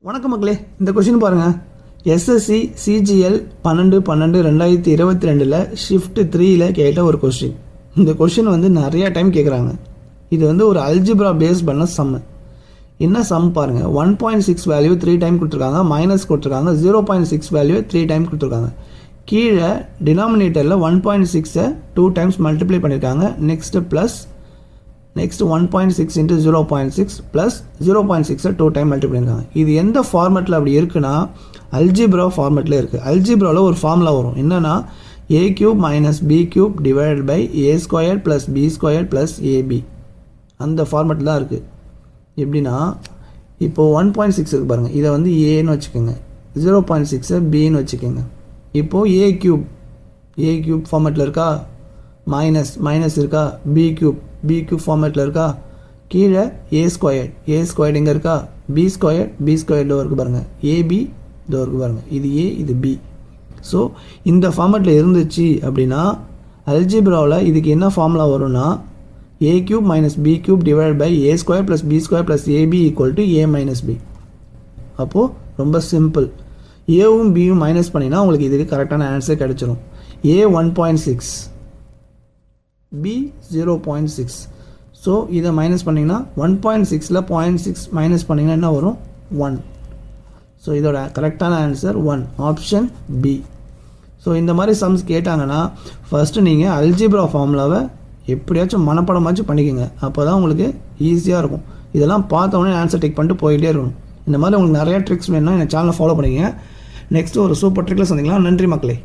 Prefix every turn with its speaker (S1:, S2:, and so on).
S1: வணக்கம் மக்களே, இந்த கொஷின் பாருங்கள். எஸ்எஸ்சி சிஜிஎல் 12/12/2022 ஷிஃப்ட் 3ல் கேட்ட ஒரு கொஷின். இந்த கொஷின் நிறையா டைம் கேட்குறாங்க. இது ஒரு அல்ஜிப்ரா பேஸ் பண்ண சம்மு. என்ன சம் பாருங்கள். 1.6 வேல்யூ 3 டைம் கொடுத்துருக்காங்க, மைனஸ் கொடுத்துருக்காங்க, 0.6 வேல்யூ 3 டைம் கொடுத்துருக்காங்க. கீழே டினாமினேட்டரில் 1.6 2 டைம்ஸ் மல்டிப்ளை பண்ணியிருக்காங்க. Next 1.6 into 0.6 plus 0.6 2 time multiply பண்ணியிருக்காங்க. இது எந்த ஃபார்மெட்டில் அப்படி இருக்குன்னா அல்ஜிப்ரா ஃபார்மெட்டில் இருக்குது. அல்ஜிப்ராவில் ஒரு ஃபார்முலா வரும். என்னென்னா a³ minus b³ divided by a² plus b² plus ab. அந்த ஃபார்மெட்டில் தான் இருக்குது. எப்படின்னா இப்போது 1.6 இருக்குது பாருங்கள். இதை ஏன்னு வச்சுக்கோங்க, 0.6 பின்னு வச்சுக்கோங்க. இப்போது a³ ஃபார்மெட்டில் இருக்கா, மைனஸ் இருக்கா, b³ ஃபார்மேட்டில் இருக்கா, கீழே a² எங்கே இருக்கா, b² டோ இருக்குது பாருங்கள், ab டோ இருக்குது பாருங்கள். இது a, இது b. ஸோ இந்த ஃபார்மேட்டில் இருந்துச்சு அப்படின்னா அல்ஜிப்ராவில் இதுக்கு என்ன ஃபார்முலா வரும்னா a³ minus b³ divide by a² plus b² plus ab equal to a minus b. அப்போது ரொம்ப சிம்பிள். ஏவும் பியும் மைனஸ் பண்ணிங்கன்னா உங்களுக்கு இதுக்கு கரெக்டான ஆன்சர் கிடச்சிரும். a 1.6, b 0.6. ஸோ இதை மைனஸ் பண்ணிங்கன்னா 1.6ல் 0.6 மைனஸ் பண்ணிங்கன்னா என்ன வரும், 1. ஸோ இதோட கரெக்டான ஆன்சர் 1, ஆப்ஷன் பி. ஸோ இந்த மாதிரி சம்ஸ் கேட்டாங்கன்னா ஃபஸ்ட்டு நீங்கள் அல்ஜிப்ரா ஃபார்முலாவை எப்படியாச்சும் மனப்படமாச்சும் பண்ணிக்கோங்க. அப்போ தான் உங்களுக்கு ஈஸியாக இருக்கும். இதெல்லாம் பார்த்தோன்னே ஆன்சர் டேக் பண்ணிட்டு போயிட்டே இருக்கணும். இந்த மாதிரி உங்களுக்கு நிறையா ட்ரிக்ஸ் வேணும்னா என் சேனலை ஃபாலோ பண்ணிக்கங்க. நெக்ஸ்ட்டு ஒரு சூப்பர் ட்ரிக்கில் சந்திக்கலாம். நன்றி மக்களே.